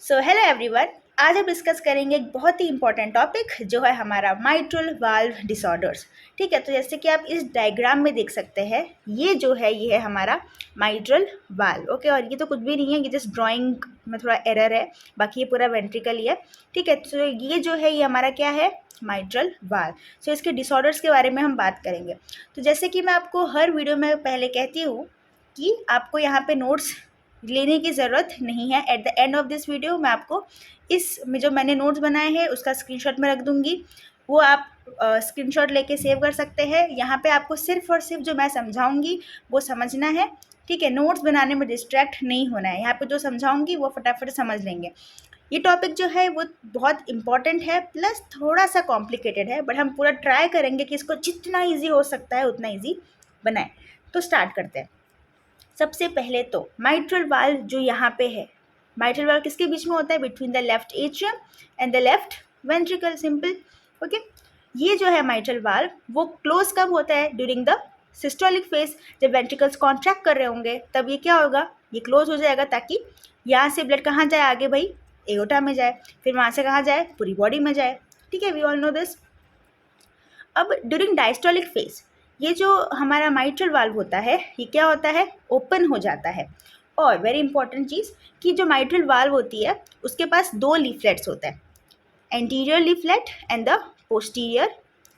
So hello everyone. आज हम discuss करेंगे एक बहुत ही इंपॉर्टेंट टॉपिक जो है हमारा माइट्रल वाल्व डिसऑर्डर्स। ठीक है, तो जैसे कि आप इस डायग्राम में देख सकते हैं, ये जो है ये है हमारा माइट्रल वाल्व। ओके, और ये तो कुछ भी नहीं है, ये जस्ट ड्राइंग में थोड़ा एरर है, बाकी ये पूरा वेंट्रिकल ही है। ठीक है, तो ये जो है ये हमारा क्या है, माइट्रल वाल्व। सो इसके डिसऑर्डर्स के बारे में हम बात करेंगे। तो जैसे कि मैं आपको हर वीडियो में पहले कहती हूँ कि आपको यहाँ पे नोट्स लेने की ज़रूरत नहीं है। At the end of this video मैं आपको इस में जो मैंने नोट्स बनाए हैं उसका स्क्रीनशॉट में रख दूंगी, वो आप स्क्रीनशॉट लेके सेव कर सकते हैं। यहाँ पे आपको सिर्फ और सिर्फ जो मैं समझाऊंगी वो समझना है। ठीक है, नोट्स बनाने में डिस्ट्रैक्ट नहीं होना है। यहाँ पे जो समझाऊंगी वो फटाफट समझ लेंगे। ये टॉपिक जो है वो बहुत इंपॉर्टेंट है, प्लस थोड़ा सा कॉम्प्लिकेटेड है, बट हम पूरा ट्राई करेंगे कि इसको जितना ईजी हो सकता है उतना ईजी बनाएं। तो स्टार्ट करते हैं। सबसे पहले तो माइट्रल वाल्व जो यहाँ पे है, माइट्रल वाल्व किसके बीच में होता है, between the left atrium and the left ventricle. Simple. Okay, ये जो है माइट्रल वाल्व वो क्लोज कब होता है, ड्यूरिंग द सिस्टोलिक फेज। जब वेंट्रिकल्स कॉन्ट्रैक्ट कर रहे होंगे तब ये क्या होगा, ये क्लोज हो जाएगा, ताकि यहाँ से ब्लड कहाँ जाए आगे भाई, एओर्टा में जाए, फिर वहाँ से कहाँ जाए, पूरी बॉडी में जाए। ठीक है, वी ऑल नो दिस। अब ड्यूरिंग डायस्टोलिक फेज ये जो हमारा माइट्रल वाल्व होता है ये क्या होता है, ओपन हो जाता है। और वेरी इंपॉर्टेंट चीज़ कि जो माइट्रल वाल्व होती है उसके पास दो लीफलेट्स होते हैं, anterior leaflet and the posterior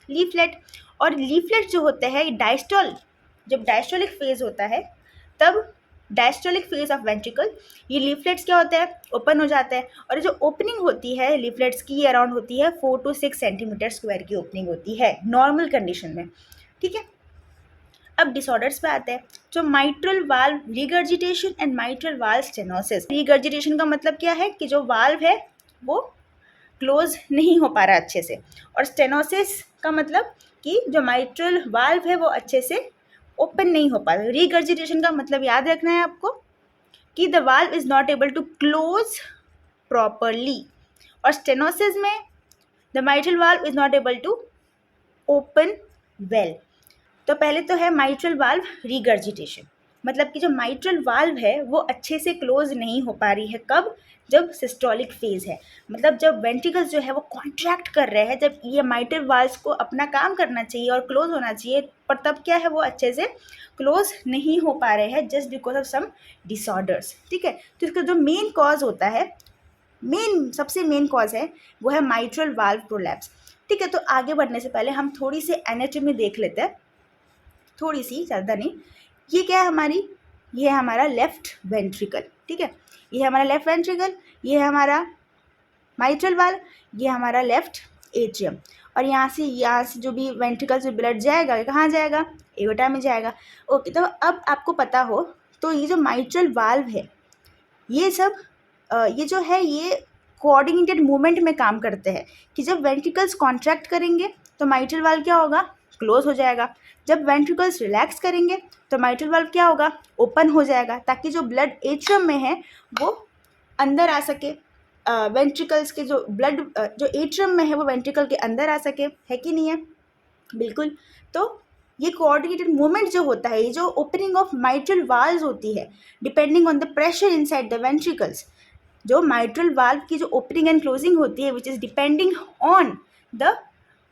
leaflet. और लीफलेट जो होते हैं डायस्टोल, जब डायस्टोलिक फेज होता है तब डायस्टोलिक फेज ऑफ वेंट्रिकल ये लीफलेट्स क्या होते हैं, ओपन हो जाते हैं। और जो ओपनिंग होती है लीफलेट्स की अराउंड होती है 4 to 6 सेंटीमीटर स्क्वायर की ओपनिंग होती है नॉर्मल कंडीशन में। ठीक है, अब डिसऑर्डर्स पे आते हैं। जो mitral valve regurgitation and mitral valve stenosis. Regurgitation का मतलब क्या है कि जो वाल्व है वो क्लोज नहीं हो पा रहा अच्छे से, और स्टेनोसिस का मतलब कि जो माइट्रल वाल्व है वो अच्छे से ओपन नहीं हो पा रहा। रिगर्जिटेशन का मतलब याद रखना है आपको कि the valve is not able to close properly, और स्टेनोसिस में the mitral valve is not able to open well. तो पहले तो है माइट्रल वाल्व रिगर्जिटेशन, मतलब कि जो माइट्रल वाल्व है वो अच्छे से क्लोज नहीं हो पा रही है। कब, जब सिस्टोलिक फेज है, मतलब जब वेंट्रिकल्स जो है वो कॉन्ट्रैक्ट कर रहे हैं, जब ये माइट्रल वाल्व्स को अपना काम करना चाहिए और क्लोज होना चाहिए, पर तब क्या है वो अच्छे से क्लोज नहीं हो पा रहे हैं just because of some disorders. ठीक है, तो इसका जो मेन कॉज होता है, सबसे मेन कॉज है वो है माइट्रल वाल्व प्रोलैप्स। ठीक है, तो आगे बढ़ने से पहले हम थोड़ी सी एनाटॉमी देख लेते हैं, थोड़ी सी, ज़्यादा नहीं। ये क्या है हमारी, ये है हमारा लेफ्ट वेंट्रिकल। ठीक है, ये है हमारा लेफ्ट वेंट्रिकल, ये है हमारा माइट्रल वाल्व, ये हमारा लेफ्ट एट्रियम। और यहाँ से जो भी वेंट्रिकल से ब्लड जाएगा कहाँ जाएगा, एओर्टा में जाएगा। ओके, तो अब आपको पता हो तो ये जो माइट्रल वाल्व है ये सब ये जो है ये कोऑर्डिनेटेड मूवमेंट में काम करते हैं, कि जब वेंट्रिकल्स कॉन्ट्रैक्ट करेंगे तो माइट्रल वाल्व क्या होगा, क्लोज हो जाएगा। जब वेंट्रिकल्स रिलैक्स करेंगे तो माइट्रल वाल्व क्या होगा, ओपन हो जाएगा, ताकि जो ब्लड एट्रियम में है वो अंदर आ सके। वेंट्रिकल्स के जो ब्लड जो एट्रियम में है वो वेंट्रिकल के अंदर आ सके, है कि नहीं है, बिल्कुल। तो ये कोऑर्डिनेटेड मूवमेंट जो होता है, ये जो ओपनिंग ऑफ माइट्रल वाल्व्स होती है, depending on the pressure inside the ventricles. जो माइट्रल वाल्व की जो ओपनिंग एंड क्लोजिंग होती है which is depending on the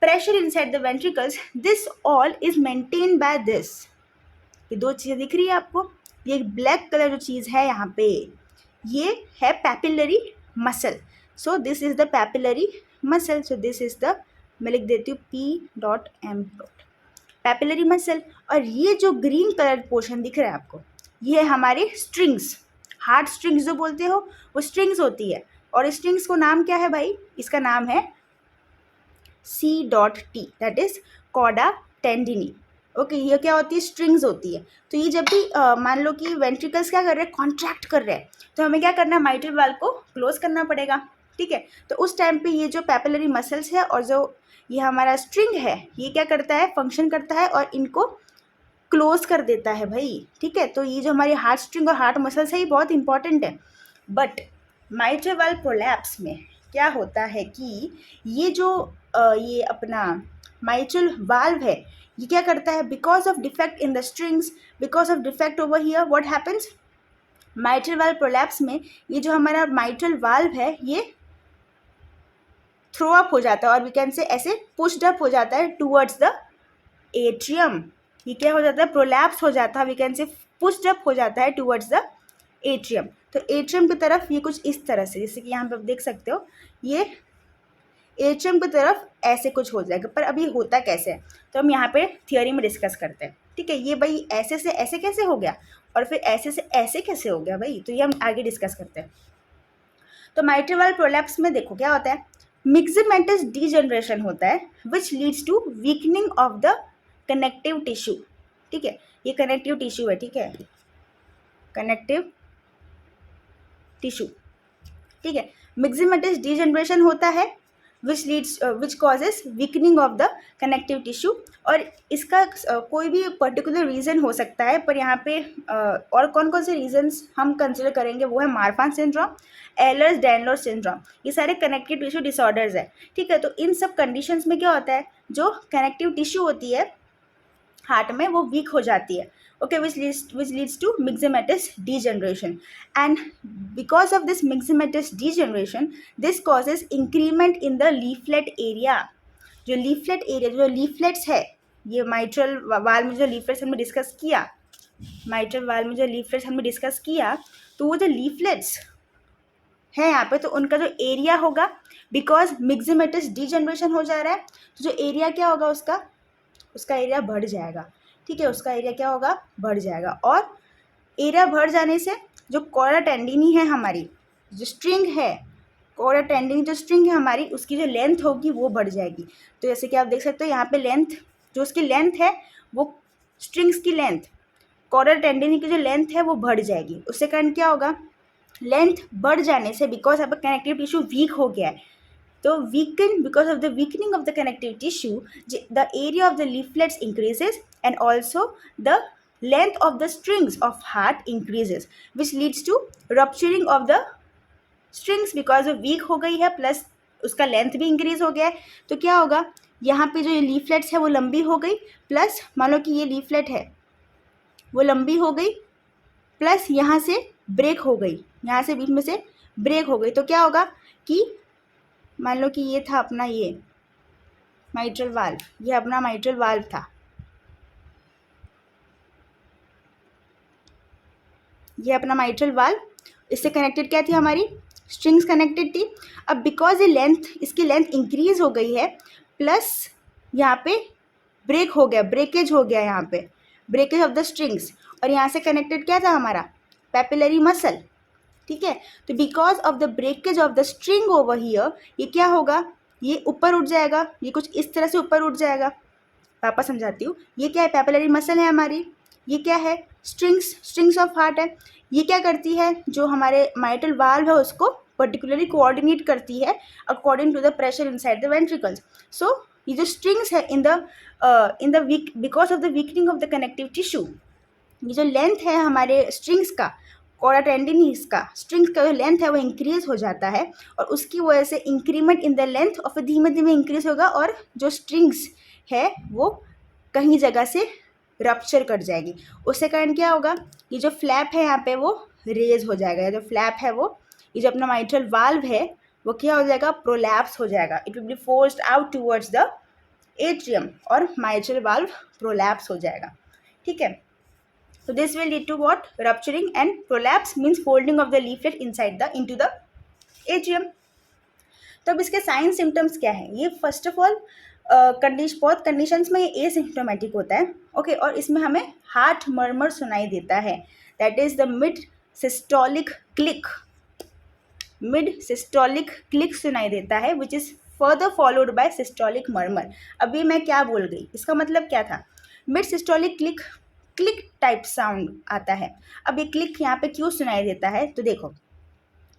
pressure inside the ventricles, this all is maintained by this। ये दो चीज़ें दिख रही है आपको, ये ब्लैक कलर जो चीज़ है यहाँ पे ये है papillary muscle. So this is the papillary muscle, so this is the, मैं लिख देती हूँ P.M. Papillary muscle. और ये जो ग्रीन कलर पोर्शन दिख रहा है आपको ये है हमारे स्ट्रिंग्स, हार्ट स्ट्रिंग्स जो बोलते हो वो स्ट्रिंग्स होती है। और स्ट्रिंग्स को नाम क्या है भाई, इसका नाम है C.T, दैट इज कॉडा टेंडिनी। ओके, ये क्या होती है, स्ट्रिंग्स होती है। तो ये जब भी मान लो कि वेंट्रिकल्स क्या कर रहे हैं, कॉन्ट्रैक्ट कर रहे हैं, तो हमें क्या करना है, माइट्रल वाल्व को क्लोज करना पड़ेगा। ठीक है, तो उस टाइम पे ये जो पैपिलरी मसल्स है और जो ये हमारा स्ट्रिंग है ये क्या करता है, फंक्शन करता है और इनको क्लोज कर देता है भाई। ठीक है, तो ये जो हमारी हार्ट स्ट्रिंग और हार्ट मसल्स है ये बहुत इंपॉर्टेंट है। बट माइट्रल वाल्व प्रोलैप्स में क्या होता है कि ये जो ये अपना माइट्रल वाल्व है ये क्या करता है, because of defect in the strings, because of defect over here what happens, mitral valve prolapse में ये जो हमारा माइट्रल वाल्व है ये थ्रो अप हो जाता है और वी कैन से ऐसे पुश्ड अप हो जाता है टूवर्ड्स द एट्रियम। ये क्या हो जाता है, प्रोलैप्स हो जाता है, we can say pushed up हो जाता है टूवर्ड्स द एट्रियम। तो एट्रियम की तरफ ये कुछ इस तरह से, जैसे कि यहाँ पे आप देख सकते हो, ये एट्रियम की तरफ ऐसे कुछ हो जाएगा। पर अभी होता कैसे है तो हम यहाँ पे थियोरी में डिस्कस करते हैं। ठीक है, ये भाई ऐसे से ऐसे कैसे हो गया और फिर ऐसे से ऐसे कैसे हो गया भाई, तो ये हम आगे डिस्कस करते हैं। तो माइट्रल वाल्व प्रोलैप्स में देखो क्या होता है, मिक्सेमेटस डीजनरेशन होता है which leads to weakening of the connective tissue. ठीक है, ये कनेक्टिव टिश्यू है, ठीक है, कनेक्टिव टिश्यू। ठीक है, मिक्सेमेटस डीजनरेशन होता है which causes weakening of the connective tissue. और इसका कोई भी पर्टिकुलर रीज़न हो सकता है, पर यहाँ पे और कौन कौन से रीजंस हम कंसिडर करेंगे वो है मार्फान सिंड्रोम, एलर्स डैनलोर सिंड्रोम, ये सारे कनेक्टिव टिश्यू डिसऑर्डर्स है। ठीक है, तो इन सब कंडीशंस में क्या होता है, जो कनेक्टिव टिश्यू होती है हार्ट में वो वीक हो जाती है। Okay, which leads to myxomatous degeneration, and because of this myxomatous degeneration this causes increment in the leaflet area। जो लीफलेट एरिया, जो लीफलेट्स है, ये माइट्रल वाल में जो लीफलेट्स हमने डिस्कस किया, माइट्रल वाल में जो लीफलेट्स हमने डिस्कस किया, तो वो जो लीफलेट्स है यहाँ पे, तो उनका जो एरिया होगा, बिकॉज मिक्सेमेटस डीजनरेशन हो जा रहा है, तो जो एरिया क्या होगा उसका एरिया बढ़ जाएगा। ठीक है, उसका एरिया क्या होगा, बढ़ जाएगा। और एरिया बढ़ जाने से जो कोरा टेंडिनी है हमारी, जो स्ट्रिंग है, कोरा टेंडिनी जो स्ट्रिंग है हमारी, उसकी जो लेंथ होगी वो बढ़ जाएगी। तो जैसे कि आप देख सकते हो यहाँ पे लेंथ, जो उसकी लेंथ है वो स्ट्रिंग्स की लेंथ, कोरा टेंडिनी की जो लेंथ है वो बढ़ जाएगी। उससे कारण क्या होगा, लेंथ बढ़ जाने से, बिकॉज आपका कनेक्टिव टिश्यू वीक हो गया है, तो weaken, because of the weakening of the connective tissue, the area of the leaflets increases and also the length of the strings of heart increases, which leads to rupturing of the strings because वो weak हो गई है plus उसका length भी increase हो गया है। तो क्या होगा, यहाँ पे जो ये लीफलेट्स है वो लंबी हो गई, प्लस मान लो कि ये लीफलेट है वो लंबी हो गई, प्लस यहाँ से ब्रेक हो गई, यहाँ से बीच में से ब्रेक हो गई। तो क्या होगा कि मान लो कि ये था अपना ये माइट्रल वाल्व, ये अपना माइट्रल वाल्व था, ये अपना माइट्रल वाल्व, इससे कनेक्टेड क्या थी हमारी, स्ट्रिंग्स कनेक्टेड थी। अब बिकॉज ये लेंथ, इसकी लेंथ इंक्रीज हो गई है, प्लस यहाँ पे ब्रेक हो गया, ब्रेकेज हो गया, यहाँ पे ब्रेकेज ऑफ द स्ट्रिंग्स, और यहाँ से कनेक्टेड क्या था हमारा, पैपिलरी मसल। ठीक है, तो because of the breakage of the string over here, ये क्या होगा, ये ऊपर उठ जाएगा, ये कुछ इस तरह से ऊपर उठ जाएगा। वापस समझाती हूँ, ये क्या है, पैपिलरी मसल है हमारी, ये क्या है, स्ट्रिंग्स ऑफ हार्ट है। ये क्या करती है, जो हमारे माइट्रल वाल्व है उसको पर्टिकुलरली कोऑर्डिनेट करती है according to the pressure inside the ventricles. So ये जो स्ट्रिंग्स है in the weak, because of the weakening of the connective tissue, ये जो लेंथ है हमारे स्ट्रिंग्स का, कोरा टेंडिनीज का, स्ट्रिंग्स का जो लेंथ है वो इंक्रीज हो जाता है, और उसकी वजह से इंक्रीमेंट इन द लेंथ और फिर धीमे धीमे इंक्रीज होगा, और जो स्ट्रिंग्स है वो कहीं जगह से रप्चर कर जाएगी। उससे कारण क्या होगा, ये जो फ्लैप है यहाँ पे वो रेज हो जाएगा, जो फ्लैप है वो, ये जो अपना माइट्रल वाल्व है वो क्या हो जाएगा, प्रोलैप्स हो जाएगा, it will be forced out towards the atrium, और माइट्रल वाल्व प्रोलैप्स हो जाएगा। ठीक है, so this will lead to what, rupturing, and prolapse means folding of the leaflet inside into the atrium। तो अब इसके साइन सिम्टम्स क्या है, ये फर्स्ट ऑफ ऑल बहुत कंडीशंस में ये एसिम्प्टोमेटिक होता है। ओके, और इसमें हमें हार्ट मर्मर सुनाई देता है, that is the mid systolic click सुनाई देता है, which is further followed by systolic murmur. अभी मैं क्या बोल गई, इसका मतलब क्या था, mid systolic click type sound आता है। अब ये क्लिक यहाँ पे क्यों सुनाई देता है, तो देखो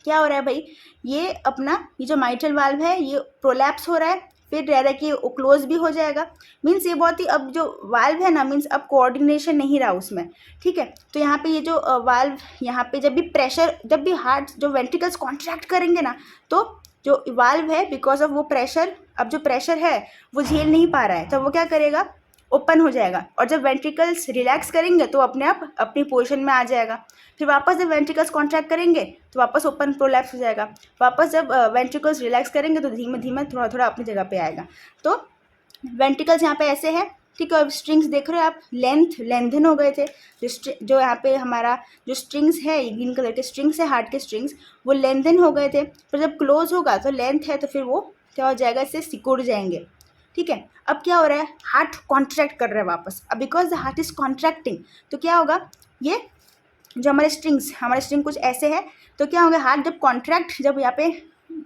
क्या हो रहा है भाई, ये अपना ये जो माइट्रल वाल्व है ये प्रोलैप्स हो रहा है, फिर रह रहा है कि क्लोज भी हो जाएगा, मीन्स ये बहुत ही, अब जो वाल्व है ना, मीन्स अब कोऑर्डिनेशन नहीं रहा उसमें। ठीक है, तो यहाँ पे ये जो वाल्व, यहाँ पे जब भी प्रेशर, जब भी हार्ट जो वेंट्रिकल्स कॉन्ट्रैक्ट करेंगे ना, तो जो वाल्व है बिकॉज ऑफ वो प्रेशर, अब जो प्रेशर है वो झेल नहीं पा रहा है, तो वो क्या करेगा, ओपन हो जाएगा, और जब वेंट्रिकल्स रिलैक्स करेंगे तो अपने आप अपनी पोजीशन में आ जाएगा। फिर वापस जब वेंट्रिकल्स कॉन्ट्रैक्ट करेंगे तो वापस ओपन प्रोलैप्स हो जाएगा। वापस जब वेंट्रिकल्स रिलैक्स करेंगे तो धीमे धीमे थोड़ा थोड़ा अपनी जगह पे आएगा। तो वेंट्रिकल्स यहाँ पे ऐसे है, ठीक है। और स्ट्रिंग्स देख रहे हो आप, लेंथन हो गए थे। जो यहाँ पे हमारा जो स्ट्रिंग्स है, ये ग्रीन कलर के स्ट्रिंग्स है, हार्ट के स्ट्रिंग्स, वो लेंथन हो गए थे। पर जब क्लोज होगा तो लेंथ है तो फिर वो क्या हो जाएगा, इससे सिकुड़ जाएंगे, ठीक है। अब क्या हो रहा है, हार्ट कॉन्ट्रैक्ट कर रहा है वापस। अब because the heart is contracting तो क्या होगा, ये जो हमारे स्ट्रिंग कुछ ऐसे है, तो क्या होगा, हार्ट जब कॉन्ट्रैक्ट, जब यहाँ पे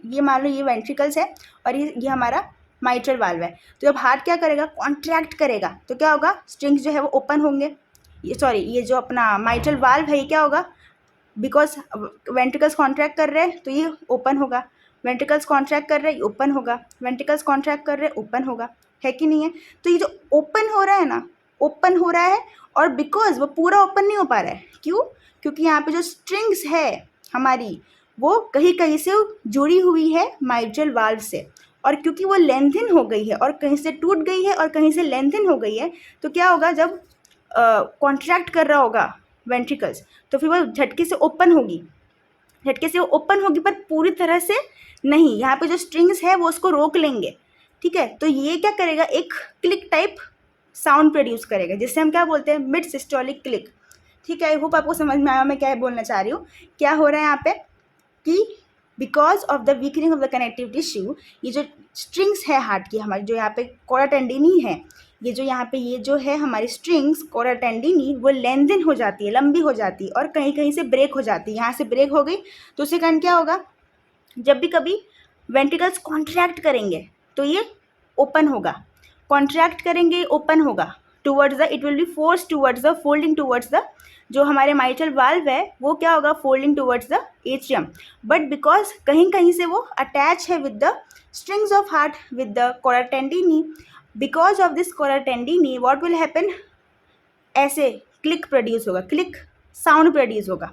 ये मान लो ये वेंट्रिकल्स है और ये हमारा माइट्रल वाल्व है, तो जब हार्ट क्या करेगा, कॉन्ट्रैक्ट करेगा, तो क्या होगा, स्ट्रिंग्स जो है वो ओपन होंगे। ये जो अपना माइट्रल वाल्व है ये क्या होगा, बिकॉज वेंट्रिकल्स कॉन्ट्रैक्ट कर रहे हैं तो ये ओपन होगा, वेंट्रिकल्स कॉन्ट्रैक्ट कर रहे हैं ये ओपन होगा, वेंट्रिकल्स कॉन्ट्रैक्ट कर रहे हैं ओपन होगा, है कि नहीं है। तो ये जो ओपन हो रहा है ना, ओपन हो रहा है, और बिकॉज वो पूरा ओपन नहीं हो पा रहा है, क्यों, क्योंकि यहाँ पे जो स्ट्रिंग्स है हमारी वो कहीं कहीं से जुड़ी हुई है माइट्रल वाल्व से, और क्योंकि वो लेंथन हो गई है और कहीं से टूट गई है और कहीं से लेंथन हो गई है, तो क्या होगा, जब कॉन्ट्रैक्ट कर रहा होगा वेंट्रिकल्स तो फिर वो झटके से ओपन होगी, पर पूरी तरह से नहीं। यहाँ पे जो स्ट्रिंग्स है वो उसको रोक लेंगे, ठीक है। तो ये क्या करेगा, एक क्लिक टाइप साउंड प्रोड्यूस करेगा, जिससे हम क्या बोलते हैं, मिड सिस्टोलिक क्लिक, ठीक है। आई होप आपको समझ में आया मैं क्या बोलना चाह रही हूँ। क्या हो रहा है यहाँ पे कि because of the weakening of the connective tissue, ये जो स्ट्रिंग्स है हार्ट की हमारी, जो यहाँ पे कोरा टेंडिनी है, ये जो यहाँ पे ये जो है हमारी स्ट्रिंग्स कोरा टेंडिनी, वो लेंथन हो जाती है, लंबी हो जाती है, और कहीं कहीं से ब्रेक हो जाती है। यहाँ से ब्रेक हो गई तो उसके कारण क्या होगा, जब भी कभी वेंट्रिकल्स कॉन्ट्रैक्ट करेंगे तो ये ओपन होगा, कॉन्ट्रैक्ट करेंगे ओपन होगा, towards the, it will be force towards the, folding towards the, जो हमारे माइट्रल वाल्व है वो क्या होगा, folding towards the atrium. But because कहीं कहीं से वो अटैच है with the strings of heart, with the कोरा टेंडिनी, बिकॉज ऑफ दिस कोरा टेंडिनी व्हाट विल हैपन, ऐसे क्लिक प्रोड्यूस होगा, क्लिक साउंड प्रोड्यूस होगा,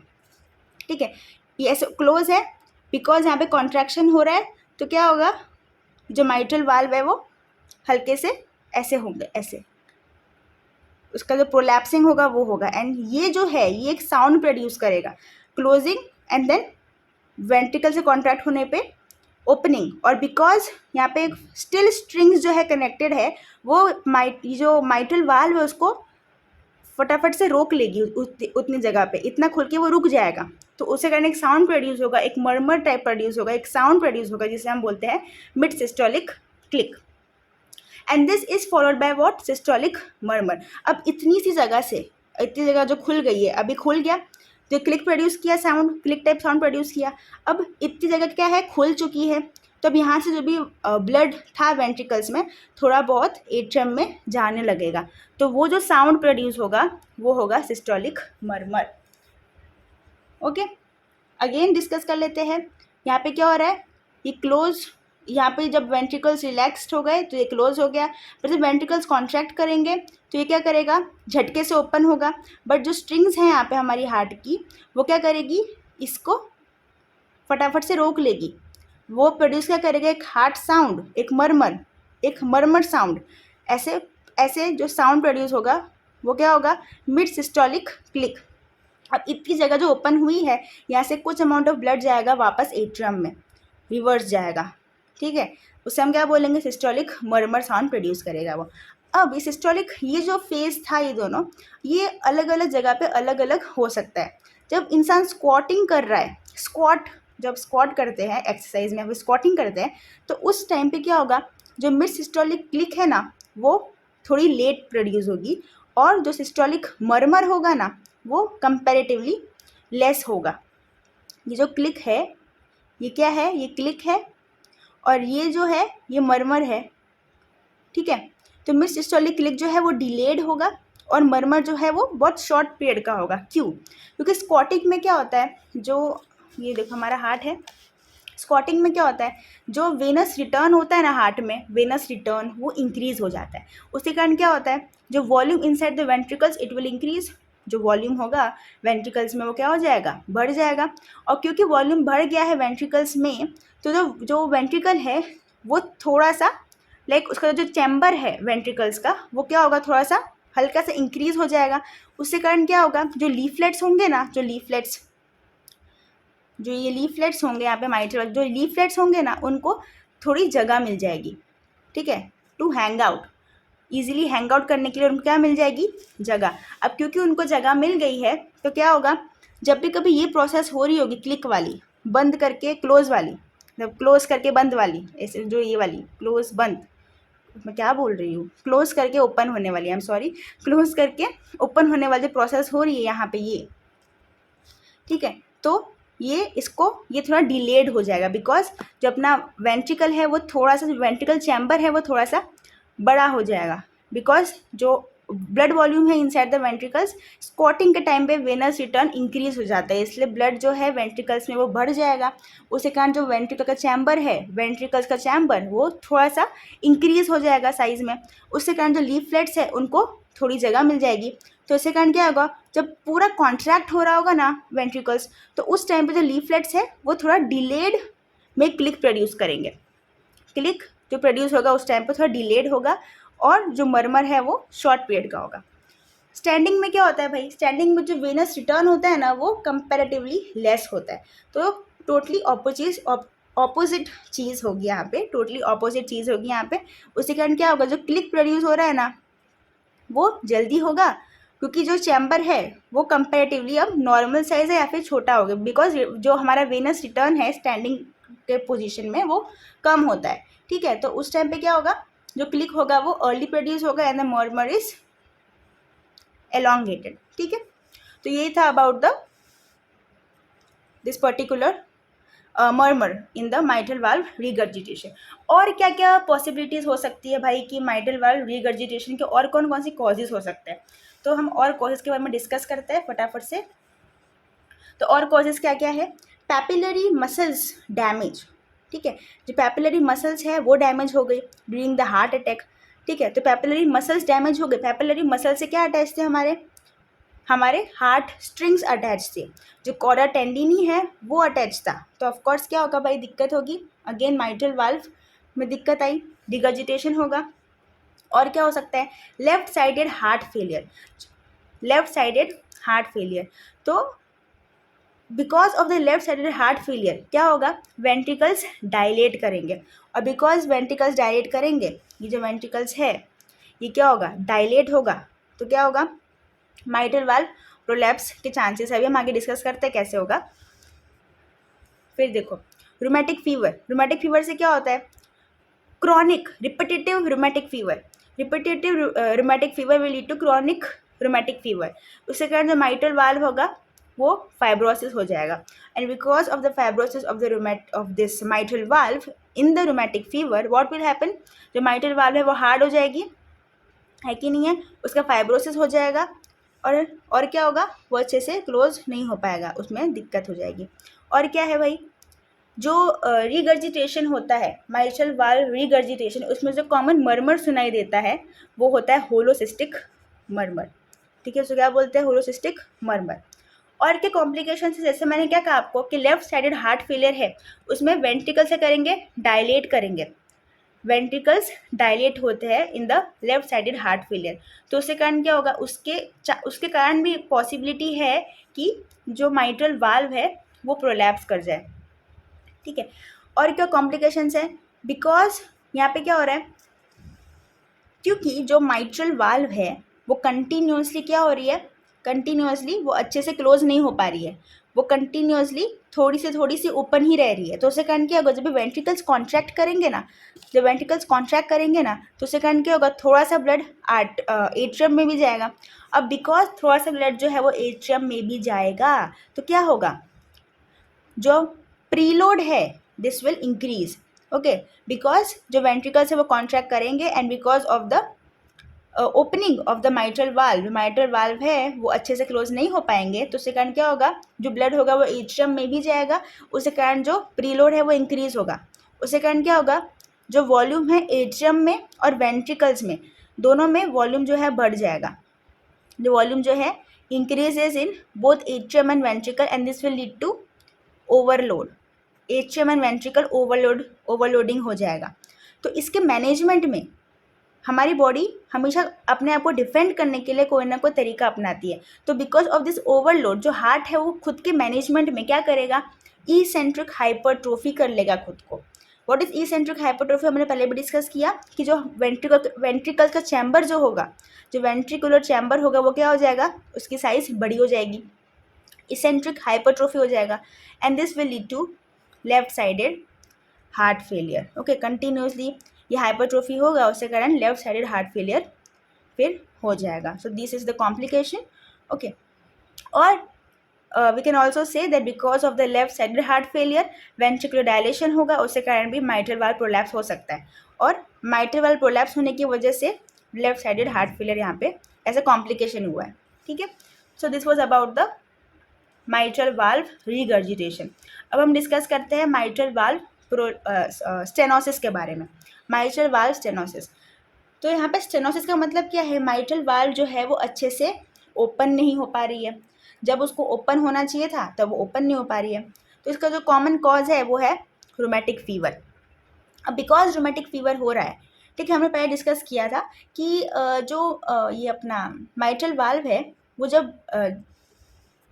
ठीक है। ये ऐसे क्लोज है, बिकॉज यहाँ पे कॉन्ट्रैक्शन हो रहा है, तो क्या होगा, जो माइट्रल वाल्व है वो हल्के से ऐसे होंगे, ऐसे उसका जो प्रोलैप्सिंग होगा वो होगा, एंड ये जो है ये एक साउंड प्रोड्यूस करेगा, क्लोजिंग एंड देन वेंट्रिकल से कॉन्ट्रैक्ट होने पे ओपनिंग। और बिकॉज यहाँ पे स्टिल स्ट्रिंग्स जो है कनेक्टेड है, वो जो माइट्रल वाल्व है उसको फटाफट से रोक लेगी उतनी जगह पे, इतना खुल के वो रुक जाएगा, तो उसके कारण एक साउंड प्रोड्यूस होगा, एक मर्मर टाइप प्रोड्यूस होगा, एक साउंड प्रोड्यूस होगा, जिसे हम बोलते हैं mid systolic click, and this is followed by what, systolic murmur. अब इतनी सी जगह से, इतनी जगह जो खुल गई है, अभी खुल गया तो क्लिक प्रोड्यूस किया, sound click type sound produce किया। अब इतनी जगह क्या है, खुल चुकी है, तो अब यहाँ से जो भी ब्लड था वेंट्रिकल्स में थोड़ा बहुत एट्रियम में जाने लगेगा, तो वो जो साउंड प्रोड्यूस होगा वो होगा systolic murmur. Okay, again discuss कर लेते हैं। यहाँ पे क्या हो रहा है, ये क्लोज, यहाँ पे जब वेंट्रिकल्स रिलैक्स्ड हो गए तो ये क्लोज हो गया, पर जब वेंट्रिकल्स कॉन्ट्रैक्ट करेंगे तो ये क्या करेगा, झटके से ओपन होगा। बट जो स्ट्रिंग्स हैं यहाँ पे हमारी हार्ट की, वो क्या करेगी, इसको फटाफट से रोक लेगी, वो प्रोड्यूस क्या करेगा, एक हार्ट साउंड, एक मर्मर साउंड, ऐसे ऐसे जो साउंड प्रोड्यूस होगा वो क्या होगा, मिड सिस्टोलिक क्लिक। अब इतनी जगह जो ओपन हुई है, यहाँ से कुछ अमाउंट ऑफ ब्लड जाएगा वापस एट्रियम में, रिवर्स जाएगा, ठीक है। उससे हम क्या बोलेंगे, सिस्टोलिक मर्मर साउंड प्रोड्यूस करेगा वो। अब ये सिस्टोलिक, ये जो फेज था, ये दोनों, ये अलग अलग जगह पे अलग अलग हो सकता है। जब इंसान स्क्वाटिंग कर रहा है, जब स्क्वाट करते हैं एक्सरसाइज में, स्क्वाटिंग करते हैं, तो उस टाइम पे क्या होगा, जो मिड सिस्टोलिक क्लिक है ना वो थोड़ी लेट प्रोड्यूस होगी, और जो सिस्टोलिक मर्मर होगा ना वो कंपैरेटिवली लेस होगा। ये जो क्लिक है ये क्या है, ये क्लिक है, और ये जो है ये मर्मर है, ठीक है। तो मिड सिस्टोलिक क्लिक जो है वो डिलेड होगा, और मर्मर जो है वो बहुत शॉर्ट पीरियड का होगा। क्यों, क्योंकि स्क्वाटिंग में क्या होता है, जो ये देखो हमारा हार्ट है, स्क्वाटिंग में क्या होता है, जो वेनस रिटर्न होता है ना हार्ट में, वेनस रिटर्न वो इंक्रीज हो जाता है। उसके कारण क्या होता है, जो volume inside the ventricles it will increase, जो वॉल्यूम होगा वेंट्रिकल्स में वो क्या हो जाएगा, बढ़ जाएगा। और क्योंकि वॉल्यूम बढ़ गया है वेंट्रिकल्स में, तो जो वेंट्रिकल है वो थोड़ा सा लाइक उसका जो चैम्बर है वेंट्रिकल्स का वो क्या होगा, थोड़ा सा हल्का सा इंक्रीज हो जाएगा। उसके कारण क्या होगा, जो लीफलेट्स होंगे ना, जो ये लीफलेट्स होंगे यहाँ पे माइट्रल, जो लीफलेट्स होंगे ना उनको थोड़ी जगह मिल जाएगी, ठीक है, to hang out, easily hang out करने के लिए उनको क्या मिल जाएगी, जगह। अब क्योंकि उनको जगह मिल गई है तो क्या होगा, जब भी कभी ये प्रोसेस हो रही होगी क्लिक वाली, बंद करके क्लोज वाली, मतलब क्लोज करके बंद वाली, ऐसे जो ये वाली क्लोज बंद, मैं क्या बोल रही हूँ, क्लोज करके ओपन होने वाली, आई एम सॉरी, क्लोज करके ओपन होने वाली प्रोसेस हो रही है यहाँ पे ये, ठीक है। तो ये थोड़ा डिलेड हो जाएगा, बिकॉज जो अपना वेंट्रिकल है वो थोड़ा सा, जो वेंट्रिकल चैम्बर है वो थोड़ा सा बड़ा हो जाएगा, बिकॉज जो ब्लड वॉल्यूम है इनसाइड द वेंट्रिकल्स, स्क्वाटिंग के टाइम पे वेनस रिटर्न इंक्रीज हो जाता है, इसलिए ब्लड जो है वेंट्रिकल्स में वो बढ़ जाएगा। उसके कारण जो वेंट्रिकल का चैम्बर है, वेंट्रिकल्स का चैम्बर वो थोड़ा सा इंक्रीज हो जाएगा साइज में। उसके कारण जो लीफलेट्स है उनको थोड़ी जगह मिल जाएगी। तो इसके कारण क्या होगा, जब पूरा कॉन्ट्रैक्ट हो रहा होगा ना वेंट्रिकल्स, तो उस टाइम पे जो लीफलेट्स है वो थोड़ा डिलेड में क्लिक प्रोड्यूस करेंगे। क्लिक जो प्रोड्यूस होगा उस टाइम पे थोड़ा डिलेड होगा, और जो मरमर है वो शॉर्ट पीरियड का होगा। स्टैंडिंग में क्या होता है भाई, स्टैंडिंग में जो वेनस रिटर्न होता है ना वो कंपैरेटिवली लेस होता है। तो टोटली ऑपोजिट चीज़ होगी यहाँ पे, टोटली ऑपोजिट चीज़ होगी यहाँ पे। उसी कारण क्या होगा, जो क्लिक प्रोड्यूस हो रहा है ना वो जल्दी होगा, क्योंकि जो चैम्बर है वो कंपैरेटिवली अब नॉर्मल साइज है या फिर छोटा होगा, बिकॉज जो हमारा वेनस रिटर्न है स्टैंडिंग के पोजीशन में वो कम होता है, ठीक है। तो उस टाइम पे क्या होगा, जो क्लिक होगा वो अर्ली प्रोड्यूस होगा and the murmur is elongated, ठीक है। तो यही था about the this particular murmur in the mitral valve regurgitation. और क्या क्या पॉसिबिलिटीज़ हो सकती है भाई कि माइटल वाल्व रिगर्जिटेशन के और कौन कौन सी कॉजेज हो सकते हैं, तो हम और कॉजेज के बारे में डिस्कस करते हैं फटाफट से। तो और कॉजेज क्या क्या है, पैपिलरी मसल्स डैमेज, ठीक है, जो पैपिलरी मसल्स है वो डैमेज हो गई ड्यूरिंग द हार्ट अटैक, ठीक है। तो पैपिलरी मसल्स डैमेज हो गए, पैपिलरी मसल से क्या अटैच थे, हमारे हार्ट स्ट्रिंग्स अटैच थे, जो कॉरा टेंडिनी है वो अटैच था। तो ऑफकोर्स क्या होगा भाई, दिक्कत होगी, अगेन माइटल वाल्व में दिक्कत आई, रिगर्जिटेशन होगा। और क्या हो सकता है, लेफ्ट साइडेड हार्ट फेलियर। तो because of the left sided heart failure क्या होगा, वेंट्रिकल्स डायलेट करेंगे, और बिकॉज वेंट्रिकल्स डायलेट करेंगे, ये जो वेंट्रिकल्स है ये क्या होगा, डायलेट होगा, तो क्या होगा, माइटल वाल्व प्रोलैप्स के चांसेस है। अभी हम आगे डिस्कस करते हैं कैसे होगा। फिर देखो रूमेटिक फीवर से क्या होता है, chronic repetitive rheumatic fever will lead to chronic rheumatic fever. उसके कारण जो माइटल वाल्व होगा वो फाइब्रोसिस हो जाएगा, and because of the fibrosis of this mitral valve in the rheumatic fever what will happen, जो माइटल वाल्व है वो हार्ड हो जाएगी, है कि नहीं है, उसका फाइब्रोसिस हो जाएगा, और क्या होगा, वो अच्छे से क्लोज नहीं हो पाएगा, उसमें दिक्कत हो जाएगी। और क्या है भाई, जो रिगर्जिटेशन होता है, माइटल वाल्व रिगर्जिटेशन, उसमें जो कॉमन मर्मर सुनाई देता है वो होता है होलोसिस्टिक मर्मर, ठीक है। उसको क्या बोलते हैं, होलोसिस्टिक मर्मर। और के कॉम्प्लिकेशन से, जैसे मैंने क्या कहा आपको कि लेफ्ट साइडेड हार्ट फेलियर है, उसमें वेंट्रिकल से करेंगे, डायलेट करेंगे, वेंट्रिकल्स डायलेट होते हैं in the left sided heart failure. तो उसके कारण क्या होगा, उसके कारण भी पॉसिबिलिटी है कि जो माइट्रल वाल्व है वो प्रोलैप्स कर जाए, ठीक है। और क्या कॉम्प्लिकेशंस है, बिकॉज यहाँ पे क्या हो रहा है, क्योंकि जो माइट्रल वाल्व है वो कंटिन्यूसली क्या हो रही है, कंटिन्यूसली वो अच्छे से क्लोज नहीं हो पा रही है, वो कंटिन्यूसली थोड़ी सी ओपन ही रह रही है। तो उसके कारण क्या होगा, जब वेंट्रिकल्स कॉन्ट्रैक्ट करेंगे ना, तो उसके कारण क्या होगा, थोड़ा सा ब्लड एट्रियम में भी जाएगा। अब बिकॉज थोड़ा सा ब्लड जो है वो एट्रियम में भी जाएगा तो क्या होगा, जो प्रीलोड है this will increase, okay, because जो वेंट्रिकल्स है वो कॉन्ट्रैक्ट करेंगे, and because of the opening of the mitral valve है वो अच्छे से क्लोज नहीं हो पाएंगे। तो उसके कारण क्या होगा, जो ब्लड होगा वो एट्रियम में भी जाएगा, उसके कारण जो प्रीलोड है वो इंक्रीज होगा। उसके कारण क्या होगा, जो वॉल्यूम है एट्रियम में और वेंट्रिकल्स में दोनों में वॉल्यूम जो है बढ़ जाएगा, जो वॉल्यूम जो है increases in both atrium and ventricle, and this will lead to overload, atrium and ventricle overloading हो जाएगा। तो इसके मैनेजमेंट में हमारी बॉडी हमेशा अपने आप को डिफेंड करने के लिए कोई ना कोई तरीका अपनाती है। तो बिकॉज ऑफ दिस ओवरलोड जो हार्ट है वो खुद के मैनेजमेंट में क्या करेगा, ईसेंट्रिक हाइपरट्रोफी कर लेगा खुद को। व्हाट इज ईसेंट्रिक हाइपरट्रोफी, हमने पहले भी डिस्कस किया कि जो वेंट्रिकल का चैम्बर जो होगा, जो वेंट्रिकुलर चैम्बर होगा वो क्या हो जाएगा, उसकी साइज बड़ी हो जाएगी, इसेंट्रिक हाइपरट्रोफी हो जाएगा, and this will lead to left sided heart failure. Okay, continuously ये हाइपरट्रोफी होगा, उसके कारण लेफ्ट साइडेड हार्ट फेलियर फिर हो जाएगा। So this is the complication. Okay, और we can also say that because of the left sided heart failure ventricular dilation होगा, उसके कारण भी माइट्रल वाल्व प्रोलैप्स हो सकता है, और माइट्रल वाल्व प्रोलैप्स होने की वजह से लेफ्ट साइडेड हार्ट फेलियर यहाँ पे ऐसा कॉम्प्लिकेशन हुआ है। ठीक है, so this was about the mitral valve regurgitation. अब हम डिस्कस करते हैं माइट्रल वाल्व स्टेनोसिस के बारे में। माइट्रल वाल्व स्टेनोसिस, तो यहाँ पे स्टेनोसिस का मतलब क्या है, माइट्रल वाल्व जो है वो अच्छे से ओपन नहीं हो पा रही है, जब उसको ओपन होना चाहिए था तब वो ओपन नहीं हो पा रही है। तो इसका जो कॉमन कॉज है वो है रूमेटिक फीवर। अब बिकॉज रूमेटिक फीवर हो रहा है, ठीक है, हमने पहले डिस्कस किया था कि ये अपना माइट्रल वाल्व है वो जब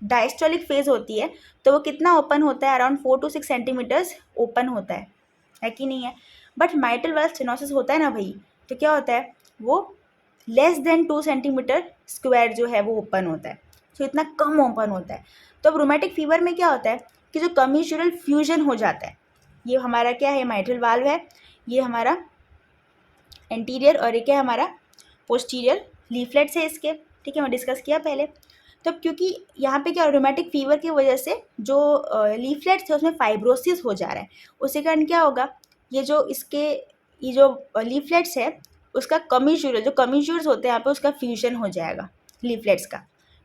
डायस्टोलिक फेज होती है तो वो कितना ओपन होता है, अराउंड 4 to 6 सेंटीमीटर्स ओपन होता है कि नहीं है। बट माइट्रल वाल्व स्टेनोसिस होता है ना भाई, तो क्या होता है, वो लेस देन 2 सेंटीमीटर स्क्वायर जो है वो ओपन होता है, तो इतना कम ओपन होता है। तो अब रोमेटिक फीवर में क्या होता है कि जो कमीशुरल फ्यूजन हो जाता है, ये हमारा क्या है, माइट्रल वाल्व है, ये हमारा एंटीरियर और ये क्या है हमारा पोस्टीरियर लीफलेट्स है इसके, ठीक है, मैं डिस्कस किया पहले। तो क्योंकि यहाँ पे क्या रोमेटिक फीवर की वजह से जो लीफलेट्स है उसमें फाइब्रोसिस हो जा रहा है, उसके कारण क्या होगा, ये जो लीफलेट्स है उसका कमीशुरल, जो कमीशुरल्स होते हैं यहाँ पे उसका फ्यूजन हो जाएगा लीफलेट्स का,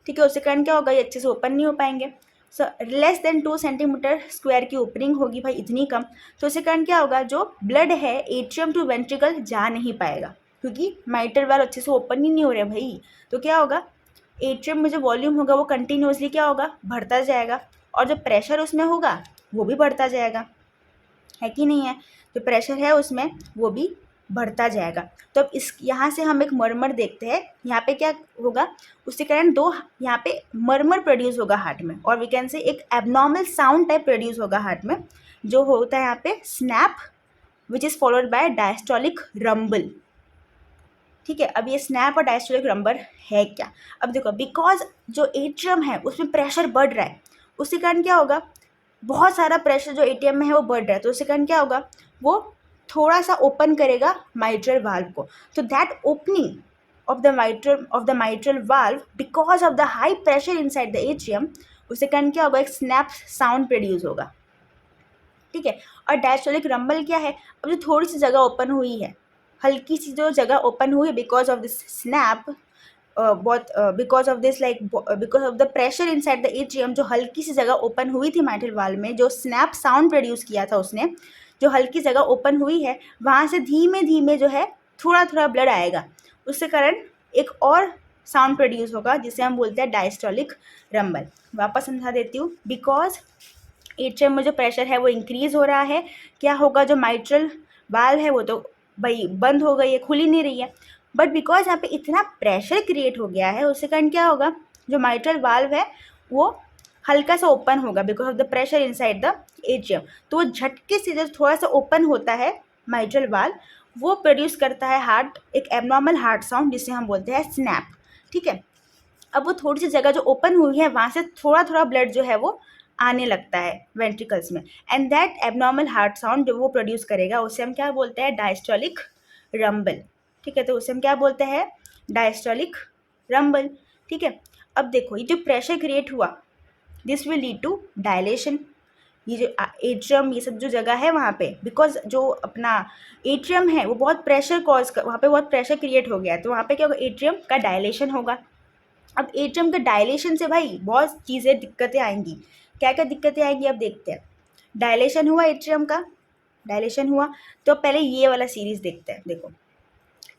ठीक है, उसके कारण क्या होगा, ये अच्छे से ओपन नहीं हो पाएंगे। So less than 2 centimetre square की ओपनिंग होगी भाई, इतनी कम, तो उसके कारण क्या होगा, जो ब्लड है एट्रियम टू वेंट्रिकल जा नहीं पाएगा, क्योंकि माइट्रल वाल्व अच्छे से ओपन ही नहीं हो रहे भाई। तो क्या होगा, एट्रियम में जो वॉल्यूम होगा वो कंटिन्यूसली क्या होगा, बढ़ता जाएगा, और जो प्रेशर उसमें होगा वो भी बढ़ता जाएगा, है कि नहीं है, जो प्रेशर है उसमें वो भी बढ़ता जाएगा। तो अब इस यहाँ से हम एक मरमर देखते हैं, यहाँ पे क्या होगा, उसके कारण दो यहाँ पे मरमर प्रोड्यूस होगा हार्ट में, और वी कैन से एक एबनॉर्मल साउंड टाइप प्रोड्यूस होगा हार्ट में, जो होता है यहाँ पे snap, which is followed by diastolic rumble. ठीक है, अब ये स्नैप और डायस्टोलिक रंबल है क्या, अब देखो, बिकॉज जो एट्रियम है उसमें प्रेशर बढ़ रहा है, उसके कारण क्या होगा, बहुत सारा प्रेशर जो एटीएम में है वो बढ़ रहा है, तो उसके कारण क्या होगा, वो थोड़ा सा ओपन करेगा माइट्रल वाल्व को। तो that opening of the mitral valve because of the high pressure inside the atrium, उसके कारण क्या होगा, एक स्नैप साउंड प्रोड्यूस होगा, ठीक है। और डायस्टोलिक रंबल क्या है, अब जो थोड़ी सी जगह ओपन हुई है, हल्की सी जो जगह ओपन हुई है because of this snap, because of this because of the pressure inside the atrium, जो हल्की सी जगह ओपन हुई थी माइट्रल वाल्व में, जो स्नैप साउंड प्रोड्यूस किया था उसने, जो हल्की जगह ओपन हुई है वहाँ से धीमे धीमे जो है थोड़ा थोड़ा ब्लड आएगा, उसके कारण एक और साउंड प्रोड्यूस होगा जिसे हम बोलते हैं डायस्टोलिक रंबल। वापस समझा देती हूँ, बिकॉज एट्रियम में जो प्रेशर है वो इंक्रीज हो रहा है, क्या होगा, जो माइट्रल वाल्व है वो तो भाई बंद हो गई है, खुल ही नहीं रही है, बट बिकॉज यहाँ पे इतना प्रेशर क्रिएट हो गया है, उसके कारण क्या होगा, जो माइट्रल वाल्व है वो हल्का सा ओपन होगा because of the pressure inside the atrium. तो वो झटके से जब थोड़ा सा ओपन होता है माइट्रल वाल्व, वो प्रोड्यूस करता है हार्ट एक एबनॉर्मल हार्ट साउंड जिसे हम बोलते हैं स्नैप, ठीक है। अब वो थोड़ी सी जगह जो ओपन हुई है वहाँ से थोड़ा थोड़ा ब्लड जो है वो आने लगता है वेंट्रिकल्स में, and that abnormal heart sound जो वो प्रोड्यूस करेगा उसे हम क्या बोलते हैं, डायस्टोलिक रंबल, ठीक है। तो उसे हम क्या बोलते हैं, डायस्टोलिक रंबल, ठीक है। अब देखो, ये जो प्रेशर क्रिएट हुआ, this will lead to dilation, ये जो एट्रियम ये सब जो जगह है वहाँ पे, बिकॉज जो अपना एट्रियम है वो बहुत प्रेशर कॉज कर, वहाँ पे बहुत प्रेशर क्रिएट हो गया है, तो वहाँ पे क्या होगा, एट्रियम का डायलेशन होगा। अब एट्रियम के डायलेशन से भाई बहुत चीज़ें दिक्कतें आएंगी, क्या क्या दिक्कतें आएंगी अब देखते हैं। डायलेशन हुआ एट्रियम का, डायलेशन हुआ, तो पहले ये वाला सीरीज देखते हैं। देखो,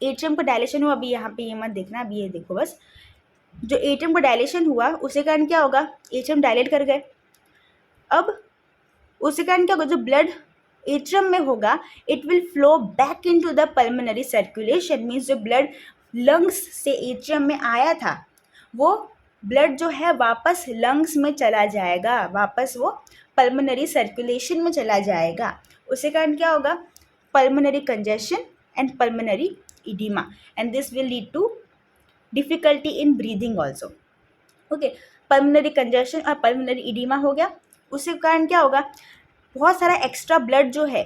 एट्रियम का डायलेशन हुआ, अभी यहाँ पे ये मत देखना, अभी ये देखो बस, जो एट्रियम का डायलेशन हुआ उसके कारण क्या होगा, एट्रियम डायलेट कर गए, अब उसके कारण क्या होगा, जो ब्लड एट्रियम में होगा it will flow back into the pulmonary circulation, means जो ब्लड लंग्स से एट्रियम में आया था वो ब्लड जो है वापस लंग्स में चला जाएगा, वापस वो पल्मोनरी सर्कुलेशन में चला जाएगा। उसके कारण क्या होगा, pulmonary congestion and pulmonary oedema, and this will lead to difficulty in breathing also. Okay, pulmonary congestion और पल्मोनरी इडीमा हो गया। उसके कारण क्या होगा, बहुत सारा एक्स्ट्रा ब्लड जो है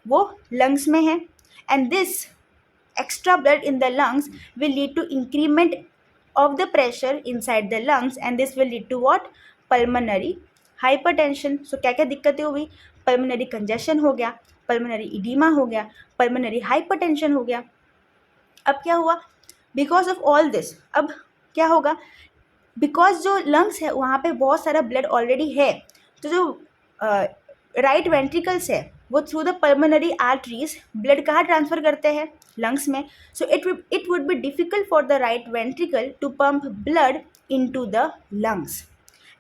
वो लंग्स में है, and this extra blood in the lungs will lead to increment of the pressure inside the lungs, and this will lead to what, pulmonary hypertension. So क्या क्या दिक्कतें हुई, पल्मोनरी कंजेशन हो गया, पल्मोनरी इडीमा हो गया, पल्मोनरी हाइपरटेंशन हो गया। अब क्या हुआ, बिकॉज ऑफ ऑल दिस अब क्या होगा, बिकॉज जो लंग्स है वहाँ पे बहुत सारा ब्लड ऑलरेडी है, तो जो राइट वेंट्रिकल्स है वो through the pulmonary arteries blood कहाँ ट्रांसफर करते हैं, लंग्स में। So it would be difficult for the right ventricle to pump blood into the lungs,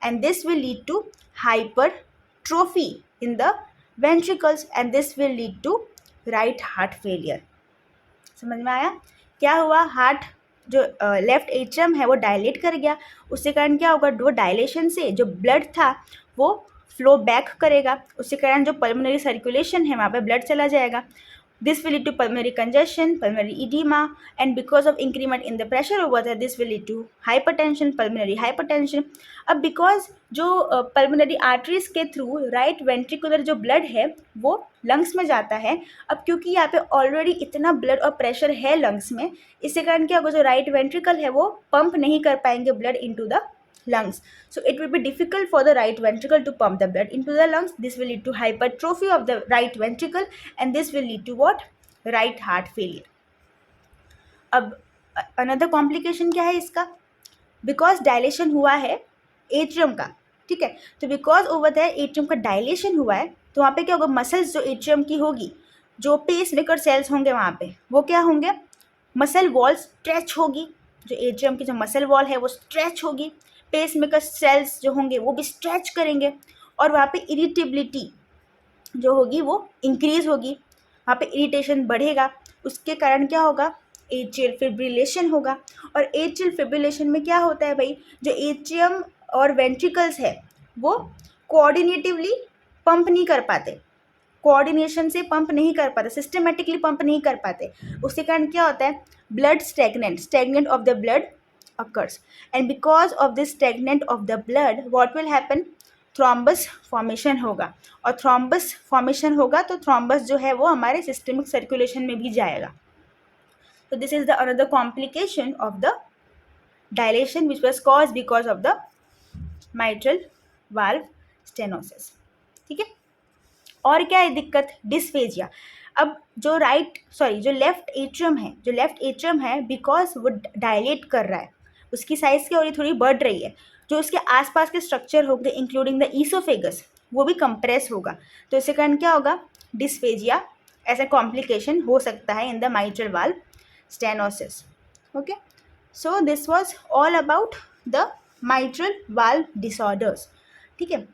and this will lead to hypertrophy in the ventricles, and this will lead to right heart failure. समझ में आया, क्या हुआ, heart जो left atrium है वो dilate कर गया, उसके कारण क्या होगा, वो डायलेशन से जो ब्लड था वो फ्लो बैक करेगा, उसके कारण जो पल्मोनरी सर्कुलेशन है वहाँ पे ब्लड चला जाएगा। This will lead to pulmonary congestion, pulmonary edema, and because of increment in the pressure over there, this will lead to hypertension, pulmonary hypertension. अब because जो पल्मोनरी आर्टरीज के थ्रू राइट वेंट्रिकुलर जो blood है वो lungs में जाता है, अब क्योंकि यहाँ पे ऑलरेडी इतना ब्लड और प्रेशर है लंग्स में, इसके कारण क्या होगा, जो राइट वेंट्रिकल है वो पंप नहीं कर पाएंगे blood into the lungs. So it will be difficult for the right ventricle to pump the blood into the lungs. This will lead to hypertrophy of the right ventricle, and this will lead to what, right heart failure. अब another complication क्या है इसका, because dilation हुआ है atrium का, ठीक है, तो बिकॉज ओवर दैट एट्रियम का डायलेशन हुआ है तो वहाँ पे क्या होगा, मसल्स जो एट्रियम की होगी, जो पेस मेकर सेल्स होंगे वहाँ पे वो क्या होंगे, मसल वॉल स्ट्रेच होगी, जो एट्रियम की जो मसल वॉल है वो स्ट्रेच होगी, पेस मेकर सेल्स जो होंगे वो भी स्ट्रेच करेंगे, और वहाँ पे इरिटेबिलिटी जो होगी वो इंक्रीज होगी, वहाँ पे इरिटेशन बढ़ेगा, उसके कारण क्या होगा, एट्रियल फिब्रिलेशन होगा। और एट्रियल फिब्रिलेशन में क्या होता है भाई, जो एट्रियम और वेंट्रिकल्स है वो कोऑर्डिनेटिवली पंप नहीं कर पाते, कोऑर्डिनेशन से पंप नहीं कर पाते, सिस्टमेटिकली पंप नहीं कर पाते, उसके कारण क्या होता है, blood stagnant of the blood occurs, and because of this stagnant of the blood what will happen, thrombus formation होगा, और थ्रोम्बस फॉर्मेशन होगा तो थ्रोम्बस जो है वो हमारे सिस्टमिक सर्कुलेशन में भी जाएगा। तो this is the another complication of the dilation which was cause because of the mitral valve stenosis. ठीक है, और क्या है दिक्कत, डिस्फेजिया। अब जो जो लेफ्ट एट्रियम है बिकॉज वो डायलेट कर रहा है, उसकी साइज़ क्या हो रही है, थोड़ी बढ़ रही है, जो उसके आसपास के स्ट्रक्चर होंगे इंक्लूडिंग द ईसोफेगस वो भी कंप्रेस होगा, तो इसके कारण क्या होगा, डिस्फेजिया ऐसा कॉम्प्लिकेशन हो सकता है in the mitral valve stenosis. Okay, so this was all about the mitral valve disorders. ठीक है,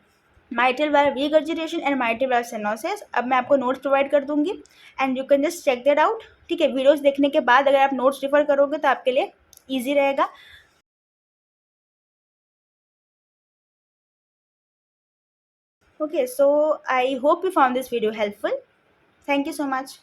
mitral valve regurgitation and mitral valve stenosis. अब मैं आपको नोट्स प्रोवाइड कर दूंगी and you can just check that out. ठीक है, videos देखने के बाद अगर आप नोट्स रिफर करोगे तो आपके लिए ईजी रहेगा। Okay, so I hope you found this video helpful. Thank you so much.